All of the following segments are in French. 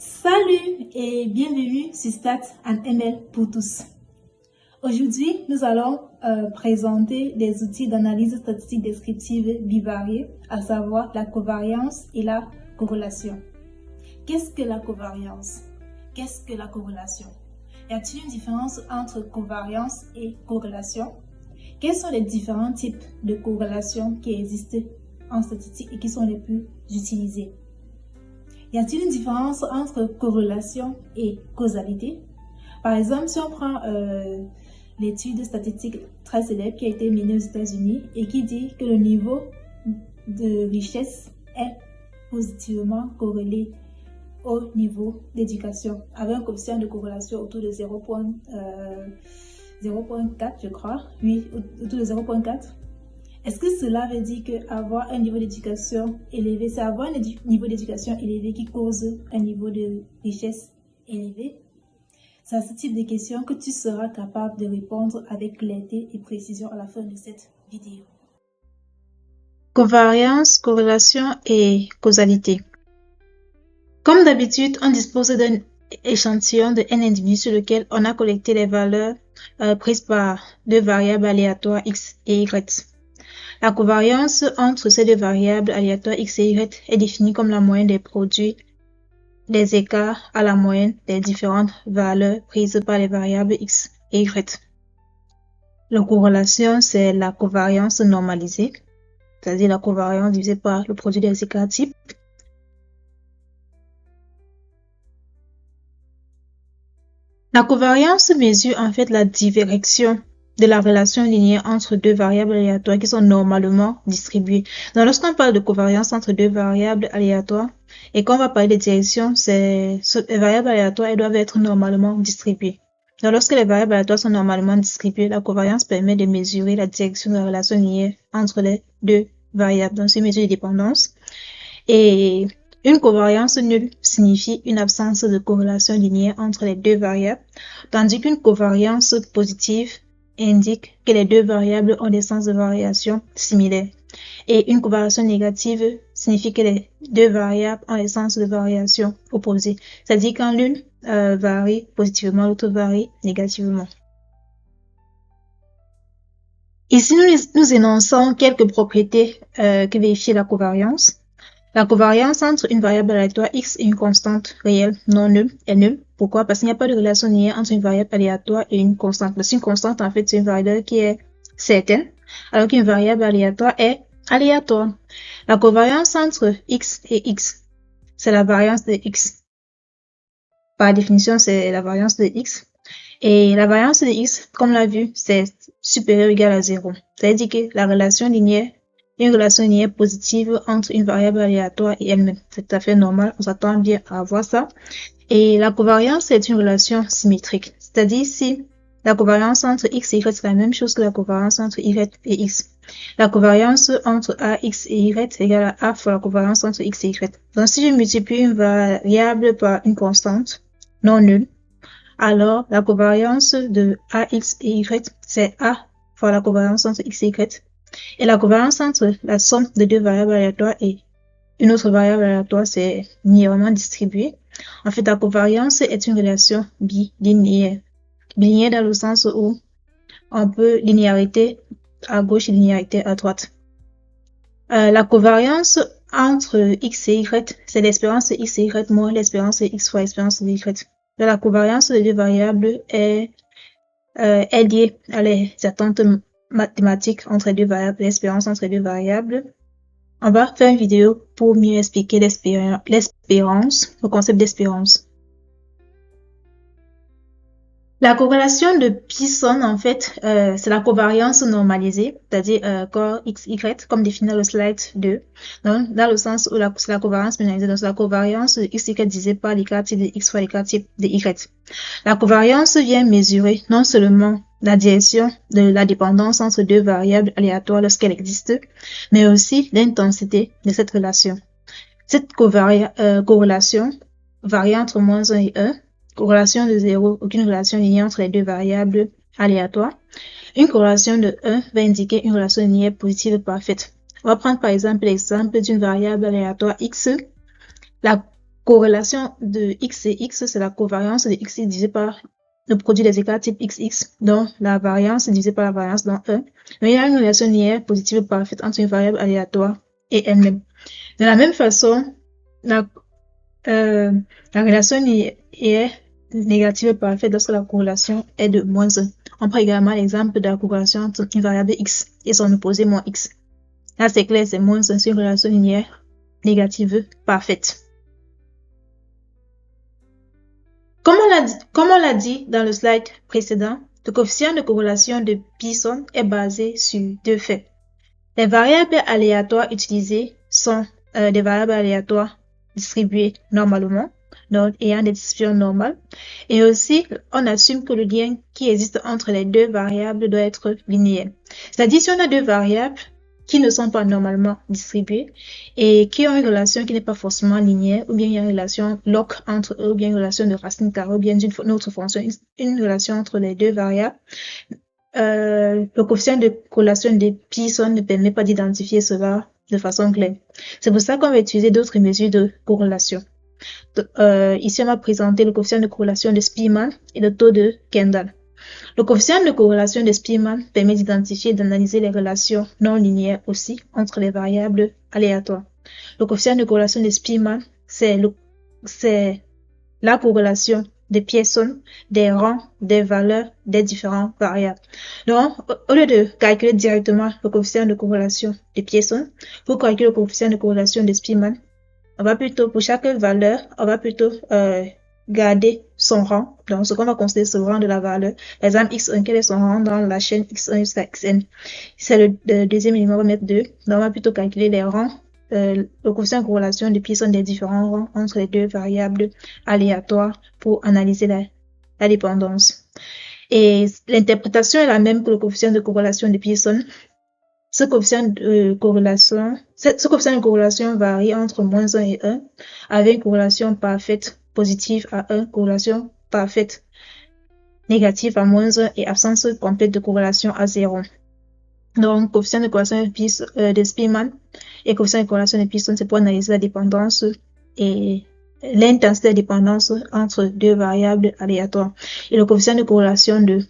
Salut et bienvenue sur Stats and ML pour tous. Aujourd'hui, nous allons présenter des outils d'analyse statistique descriptive bivariée, à savoir la covariance et la corrélation. Qu'est-ce que la covariance? Qu'est-ce que la corrélation? Y a-t-il une différence entre covariance et corrélation? Quels sont les différents types de corrélation qui existent en statistique et qui sont les plus utilisés? Y a-t-il une différence entre corrélation et causalité? Par exemple, si on prend l'étude statistique très célèbre qui a été menée aux États-Unis et qui dit que le niveau de richesse est positivement corrélé au niveau d'éducation, avec un coefficient de corrélation autour de 0.4, je crois. Oui, autour de 0.4. Est-ce que cela veut dire qu'avoir un niveau d'éducation élevé, c'est avoir un niveau d'éducation élevé qui cause un niveau de richesse élevé? C'est à ce type de questions que tu seras capable de répondre avec clarté et précision à la fin de cette vidéo. Covariance, corrélation et causalité. Comme d'habitude, on dispose d'un échantillon de n individus sur lequel on a collecté les valeurs prises par deux variables aléatoires x et y. La covariance entre ces deux variables aléatoires x et y est définie comme la moyenne des produits des écarts à la moyenne des différentes valeurs prises par les variables x et y. La corrélation, c'est la covariance normalisée, c'est-à-dire la covariance divisée par le produit des écarts types. La covariance mesure en fait la direction de la relation linéaire entre deux variables aléatoires qui sont normalement distribuées. Donc, lorsqu'on parle de covariance entre deux variables aléatoires et qu'on va parler de direction, les variables aléatoires elles doivent être normalement distribuées. Donc, lorsque les variables aléatoires sont normalement distribuées, la covariance permet de mesurer la direction de la relation linéaire entre les deux variables. Donc, c'est une mesure de dépendance. Et une covariance nulle signifie une absence de corrélation linéaire entre les deux variables, tandis qu'une covariance positive indique que les deux variables ont des sens de variation similaires. Et une covariation négative signifie que les deux variables ont des sens de variation opposés. C'est-à-dire quand l'une varie positivement, l'autre varie négativement. Ici, nous énonçons quelques propriétés que vérifie la covariance. La covariance entre une variable aléatoire x et une constante réelle non nulle est nulle. Pourquoi? Parce qu'il n'y a pas de relation linéaire entre une variable aléatoire et une constante. Parce qu'une constante, en fait, c'est une valeur qui est certaine, alors qu'une variable aléatoire est aléatoire. La covariance entre x et x, c'est la variance de x. Par définition, c'est la variance de x. Et la variance de x, comme on l'a vu, c'est supérieur ou égal à 0. C'est-à-dire que la relation linéaire une relation linéaire positive entre une variable aléatoire et elle-même. C'est tout à fait normal, on s'attend bien à avoir ça. Et la covariance est une relation symétrique. C'est-à-dire si la covariance entre x et y c'est la même chose que la covarience entre y et x. La covariance entre ax et y est égale à a fois la covariance entre x et y. Donc si je multiplie une variable par une constante non nulle, alors la covariance de ax et y c'est a fois la covariance entre x et y. Et la covariance entre la somme de deux variables aléatoires et une autre variable aléatoire, c'est linéairement distribué. En fait, la covariance est une relation bilinéaire. Bilinéaire dans le sens où on peut linéarité à gauche et linéarité à droite. La covariance entre x et y, c'est l'espérance de x et y moins l'espérance de x fois l'espérance de y. La covariance de deux variables est liée à les attentes mathématiques entre les deux variables, l'espérance entre les deux variables. On va faire une vidéo pour mieux expliquer l'espérance, le concept d'espérance. La corrélation de Pearson, en fait, c'est la covariance normalisée, c'est-à-dire corps x, y, comme défini dans le slide 2. Donc, dans le sens où c'est la covariance normalisée, donc c'est la covariance de x, y divisée par l'écart type de x fois l'écart type de y. La covariance vient mesurer non seulement la direction de la dépendance entre deux variables aléatoires lorsqu'elle existe, mais aussi l'intensité de cette relation. Cette corrélation varie entre moins 1 et 1. Corrélation de 0, aucune relation linéaire entre les deux variables aléatoires. Une corrélation de 1 va indiquer une relation linéaire positive parfaite. On va prendre par exemple l'exemple d'une variable aléatoire x. La corrélation de X et X, c'est la covariance de X divisé par le produit des écarts type XX, dont la variance est divisée par la variance dans E. Mais il y a une relation linéaire positive parfaite entre une variable aléatoire et elle-même. De la même façon, la relation linéaire négative parfaite lorsque la corrélation est de moins 1. On prend également l'exemple de la corrélation entre une variable X et son opposé moins X. Là, c'est clair, c'est moins 1, c'est une relation linéaire négative parfaite. Comme on l'a dit dans le slide précédent, le coefficient de corrélation de Pearson est basé sur deux faits. Les variables aléatoires utilisées sont des variables aléatoires distribuées normalement, donc ayant des distributions normales. Et aussi, on assume que le lien qui existe entre les deux variables doit être linéaire. C'est-à-dire, si on a deux variables qui ne sont pas normalement distribuées et qui ont une relation qui n'est pas forcément linéaire, ou bien il y a une relation log entre eux, ou bien une relation de racine carrée, ou bien d'une autre fonction, une relation entre les deux variables, le coefficient de corrélation de Pearson ne permet pas d'identifier cela de façon claire. C'est pour ça qu'on va utiliser d'autres mesures de corrélation. Ici, on va présenter le coefficient de corrélation de Spearman et le taux de Kendall. Le coefficient de corrélation de Spearman permet d'identifier et d'analyser les relations non linéaires aussi entre les variables aléatoires. Le coefficient de corrélation de Spearman, c'est la corrélation de Pearson des rangs des valeurs des différentes variables. Donc, au lieu de calculer directement le coefficient de corrélation de Pearson, pour calculer le coefficient de corrélation de Spearman, on va plutôt, pour chaque valeur, on va plutôt garder son rang. Donc, ce qu'on va considérer ce rang de la valeur. Par exemple, x1, quel est son rang dans la chaîne x1 jusqu'à xn? C'est le deuxième élément, on va mettre 2. Donc, on va plutôt calculer les rangs, le coefficient de corrélation de Pearson des différents rangs entre les deux variables aléatoires pour analyser la dépendance. Et l'interprétation est la même que le coefficient de corrélation de Pearson. Ce coefficient de corrélation varie entre moins 1 et 1, avec une corrélation parfaite positive à 1, corrélation parfaite négative à moins 1 et absence complète de corrélation à 0. Donc, coefficient de corrélation de Spearman et coefficient de corrélation de Pearson, c'est pour analyser la dépendance et l'intensité de dépendance entre deux variables aléatoires. Et le coefficient de corrélation de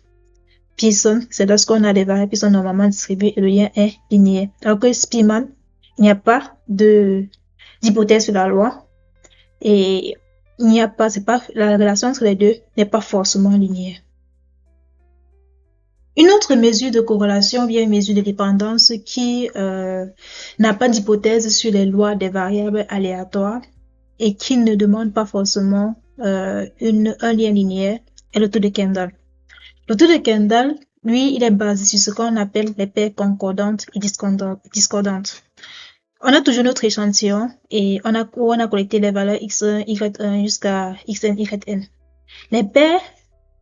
Pearson, c'est lorsqu'on a des variables qui sont normalement distribuées et le lien est linéaire. Alors que Spearman, il n'y a pas d'hypothèse sur la loi et il n'y a pas, la relation entre les deux n'est pas forcément linéaire. Une autre mesure de corrélation vient une mesure de dépendance qui n'a pas d'hypothèse sur les lois des variables aléatoires et qui ne demande pas forcément un lien linéaire est le taux de Kendall. Le taux de Kendall, lui, il est basé sur ce qu'on appelle les paires concordantes et discordantes. On a toujours notre échantillon et on a collecté les valeurs x1, y1 jusqu'à xn, yn. Les paires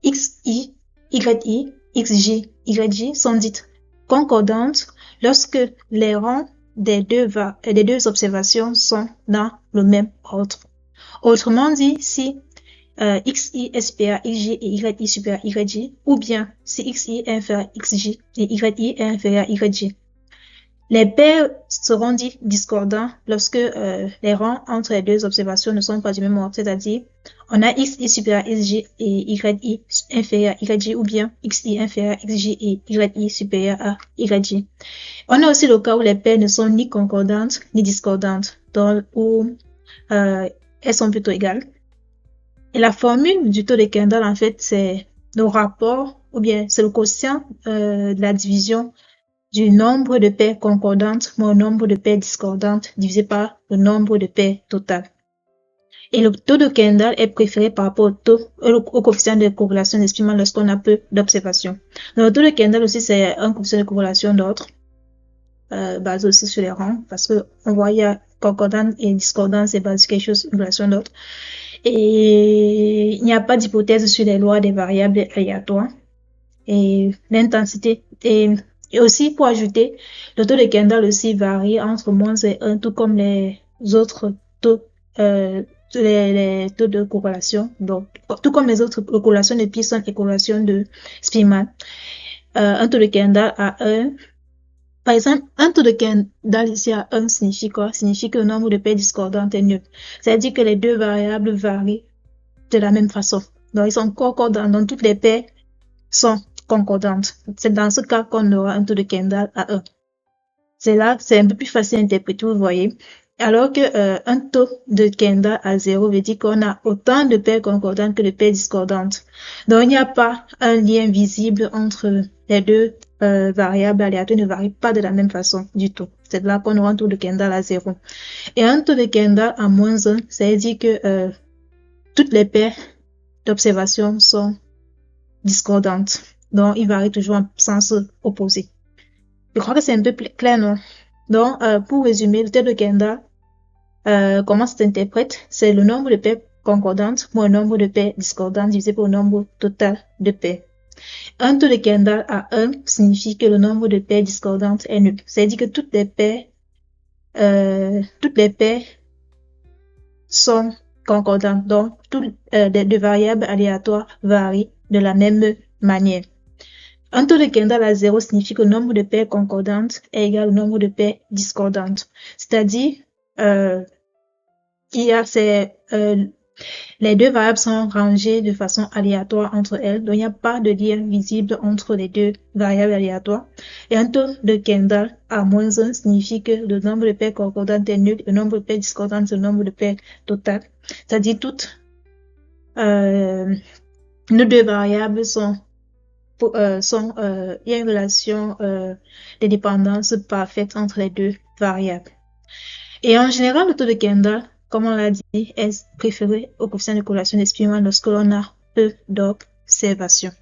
xi, yi, xj, yj sont dites concordantes lorsque les rangs des deux observations sont dans le même ordre. Autrement dit, si xi est supérieur à xj et yi supérieur à yj, ou bien si xi est inférieur à xj et yi est inférieur à yj. Les paires seront dites discordants lorsque les rangs entre les deux observations ne sont pas du même ordre, c'est-à-dire on a xi supérieur à xj et yi inférieur à yj, ou bien xi inférieur à xj et yi supérieur à yj. On a aussi le cas où les paires ne sont ni concordantes ni discordantes, donc où elles sont plutôt égales. Et la formule du taux de Kendall, en fait, c'est le rapport, ou bien c'est le quotient de la division du nombre de paires concordantes moins le nombre de paires discordantes divisé par le nombre de paires totales. Et le taux de Kendall est préféré par rapport au coefficient de corrélation de Spearman lorsqu'on a peu d'observations. Donc, le taux de Kendall aussi, c'est un coefficient de corrélation d'ordre, basé aussi sur les rangs, parce que on voit il y a concordance et discordance, c'est basé sur quelque chose, une relation d'ordre. Et il n'y a pas d'hypothèse sur les lois des variables aléatoires. Et l'intensité, et aussi pour ajouter, le taux de Kendall aussi varie entre moins et 1, tout comme les autres taux, les taux de corrélation. Donc, tout comme les autres corrélations de Pearson et corrélation de Spearman. Un taux de Kendall à 1 Par exemple, un taux de Kendall ici à 1 signifie quoi? Signifie que le nombre de paires discordantes est nul. C'est-à-dire que les deux variables varient de la même façon. Donc, ils sont concordants. Donc, toutes les paires sont concordantes. C'est dans ce cas qu'on aura un taux de Kendall à 1. C'est là, c'est un peu plus facile à interpréter, vous voyez. Alors que un taux de Kendall à 0 veut dire qu'on a autant de paires concordantes que de paires discordantes. Donc, il n'y a pas un lien visible entre les deux variables aléatoires, ne varient pas de la même façon du tout. C'est là qu'on aura un taux de Kendall à 0. Et un taux de Kendall à moins 1, ça veut dire que toutes les paires d'observation sont discordantes. Donc, ils varient toujours en sens opposé. Je crois que c'est un peu plus clair, non? Donc, pour résumer, le taux de Kendall, comment ça s'interprète? C'est le nombre de paires concordantes moins le nombre de paires discordantes divisé par le nombre total de paires. Un taux de Kendall à 1 signifie que le nombre de paires discordantes est nul. C'est-à-dire que toutes les paires sont concordantes. Donc, toutes les variables aléatoires varient de la même manière. Un taux de Kendall à 0 signifie que le nombre de paires concordantes est égal au nombre de paires discordantes. C'est-à-dire, les deux variables sont rangées de façon aléatoire entre elles, donc il n'y a pas de lien visible entre les deux variables aléatoires. Et un taux de Kendall à moins 1 signifie que le nombre de paires concordantes est nul, le nombre de paires discordantes c'est le nombre de paires totales. C'est-à-dire nos deux variables il y a une relation de dépendance parfaite entre les deux variables. Et en général, le taux de Kendall, comme on l'a dit, est préféré au coefficient de corrélation d'expériment lorsque l'on a peu d'observations.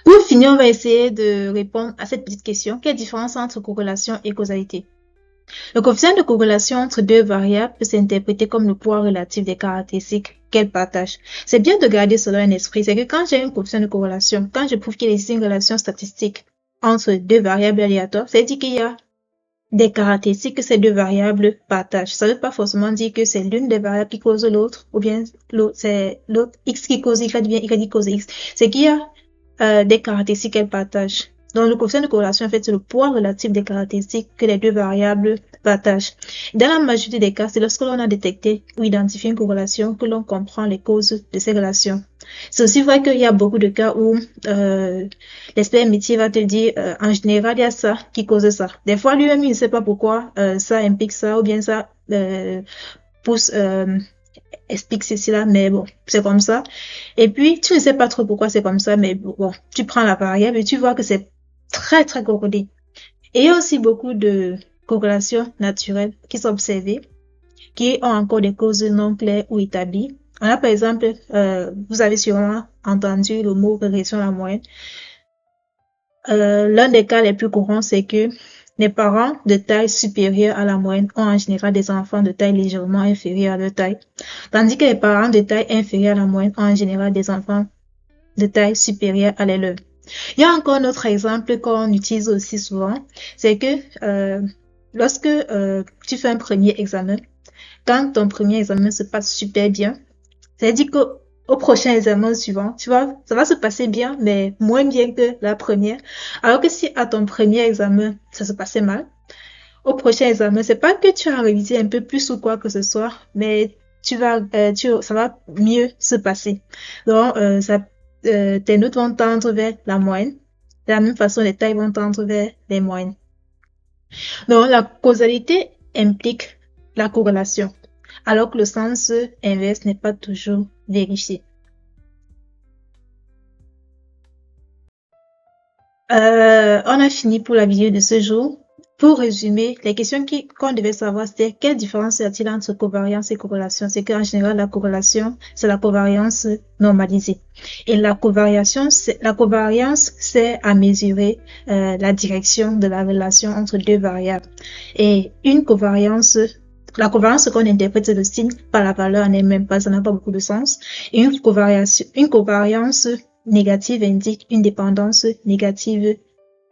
Pour finir, on va essayer de répondre à cette petite question. Quelle différence entre corrélation et causalité? Le coefficient de corrélation entre deux variables peut s'interpréter comme le poids relatif des caractéristiques qu'elles partagent. C'est bien de garder cela en esprit, c'est que quand j'ai un coefficient de corrélation, quand je prouve qu'il existe une relation statistique entre deux variables aléatoires, ça veut dire qu'il y a des caractéristiques que ces deux variables partagent. Ça ne veut pas forcément dire que c'est l'une des variables qui cause l'autre, ou bien c'est l'autre X qui cause Y, ou bien Y qui cause X. C'est qu'il y a des caractéristiques qu'elles partagent. Donc, le coefficient de corrélation, en fait, c'est le poids relatif des caractéristiques que les deux variables partagent. Dans la majorité des cas, c'est lorsque l'on a détecté ou identifié une corrélation que l'on comprend les causes de ces relations. C'est aussi vrai qu'il y a beaucoup de cas où l'expert métier va te dire, en général, il y a ça qui cause ça. Des fois, lui-même, il ne sait pas pourquoi ça implique ça, ou bien ça explique ceci là, mais bon, c'est comme ça. Et puis, tu ne sais pas trop pourquoi c'est comme ça, mais bon, tu prends la variable et tu vois que c'est très, très corrélé. Et il y a aussi beaucoup de corrélations naturelles qui sont observées, qui ont encore des causes non claires ou établies. On a par exemple, vous avez sûrement entendu le mot régression à la moyenne. L'un des cas les plus courants, c'est que les parents de taille supérieure à la moyenne ont en général des enfants de taille légèrement inférieure à leur taille, tandis que les parents de taille inférieure à la moyenne ont en général des enfants de taille supérieure à la leur. Il y a encore un autre exemple qu'on utilise aussi souvent, c'est que lorsque tu fais un premier examen, quand ton premier examen se passe super bien, ça veut dire qu'au prochain examen suivant, tu vois, ça va se passer bien, mais moins bien que la première. Alors que si à ton premier examen, ça se passait mal, au prochain examen, c'est pas que tu as révisé un peu plus ou quoi que ce soit, mais ça va mieux se passer. Donc, tes notes vont tendre vers la moyenne. De la même façon, les tailles vont tendre vers les moyennes. Donc, la causalité implique la corrélation, alors que le sens inverse n'est pas toujours vérifié. On a fini pour la vidéo de ce jour. Pour résumer, les questions qu'on devait savoir, c'était quelle différence y a-t-il entre covariance et corrélation? C'est qu'en général, la corrélation, c'est la covariance normalisée. Et la covariance, c'est à mesurer la direction de la relation entre deux variables. Et la covariance qu'on interprète, c'est le signe par la valeur en elle-même, ça n'a pas beaucoup de sens. Et une covariance négative indique une dépendance négative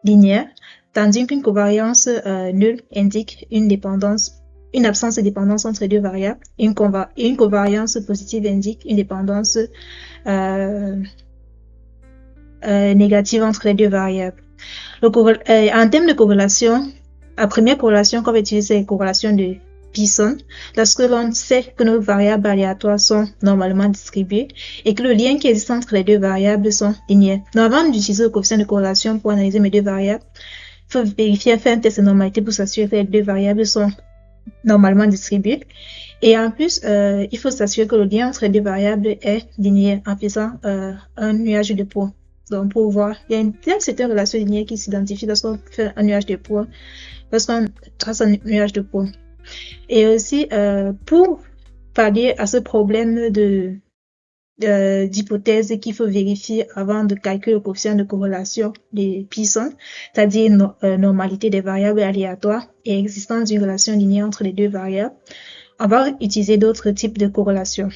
linéaire, tandis qu'une covariance nulle indique une absence de dépendance entre les deux variables. Une covariance positive indique une dépendance négative entre les deux variables. En termes de corrélation, la première corrélation qu'on va utiliser, c'est la corrélation de Pearson, lorsque l'on sait que nos variables aléatoires sont normalement distribuées et que le lien qui existe entre les deux variables sont linéaires. Donc, avant d'utiliser le coefficient de corrélation pour analyser mes deux variables, il faut vérifier, faire un test de normalité pour s'assurer que les deux variables sont normalement distribuées. Et en plus, il faut s'assurer que le lien entre les deux variables est linéaire en faisant un nuage de points. Donc, pour voir, il y a une certaine relation linéaire qui s'identifie lorsqu'on fait un nuage de points, lorsqu'on trace un nuage de points. Et aussi, pour pallier à ce problème d'hypothèse qu'il faut vérifier avant de calculer le coefficient de corrélation de Pearson, c'est-à-dire normalité des variables aléatoires et existence d'une relation linéaire entre les deux variables, on va utiliser d'autres types de corrélation.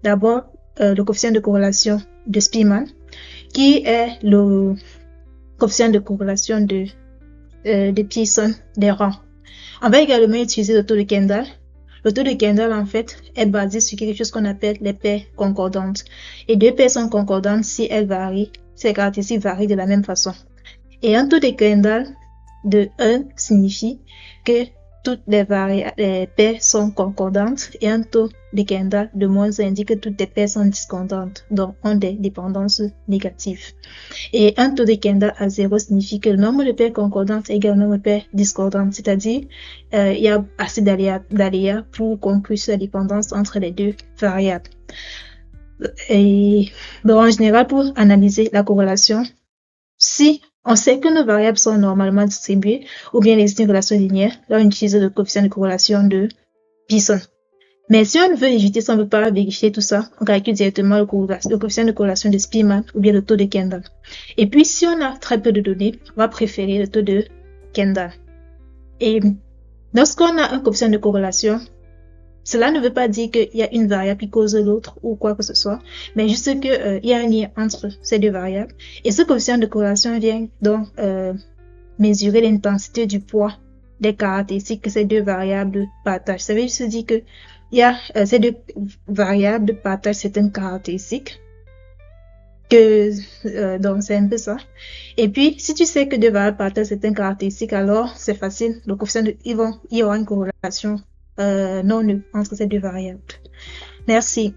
D'abord, le coefficient de corrélation de Spearman, qui est le coefficient de corrélation de Pearson des rangs. On va également utiliser le taux de Kendall. Le taux de Kendall, en fait, est basé sur quelque chose qu'on appelle les paires concordantes. Et deux paires sont concordantes si elles varient, si les caractéristiques varient de la même façon. Et un taux de Kendall de 1 signifie que toutes les paires sont concordantes, et un taux de Kendall de moins 1 indique que toutes les paires sont discordantes, donc ont des dépendances négatives. Et un taux de Kendall à 0 signifie que le nombre de paires concordantes est égal au nombre de paires discordantes, c'est-à-dire il y a assez d'aléas pour conclure sur la dépendance entre les deux variables. Et donc, en général, pour analyser la corrélation, si on sait que nos variables sont normalement distribuées ou bien existe une relation linéaire, là on utilise le coefficient de corrélation de Pearson. Mais si on veut éviter, si on ne veut pas vérifier tout ça, on calcule directement le coefficient de corrélation de Spearman ou bien le taux de Kendall. Et puis, si on a très peu de données, on va préférer le taux de Kendall. Et lorsqu'on a un coefficient de corrélation, cela ne veut pas dire qu'il y a une variable qui cause l'autre ou quoi que ce soit, mais juste qu'il y a un lien entre ces deux variables. Et ce coefficient de corrélation vient donc mesurer l'intensité du poids des caractéristiques que ces deux variables partagent. Ça veut juste dire que ces deux variables partagent certaines caractéristiques. Donc c'est un peu ça. Et puis, si tu sais que deux variables partagent certaines caractéristiques, alors c'est facile. Le coefficient il y aura une corrélation non nulle entre ces deux variables. Merci.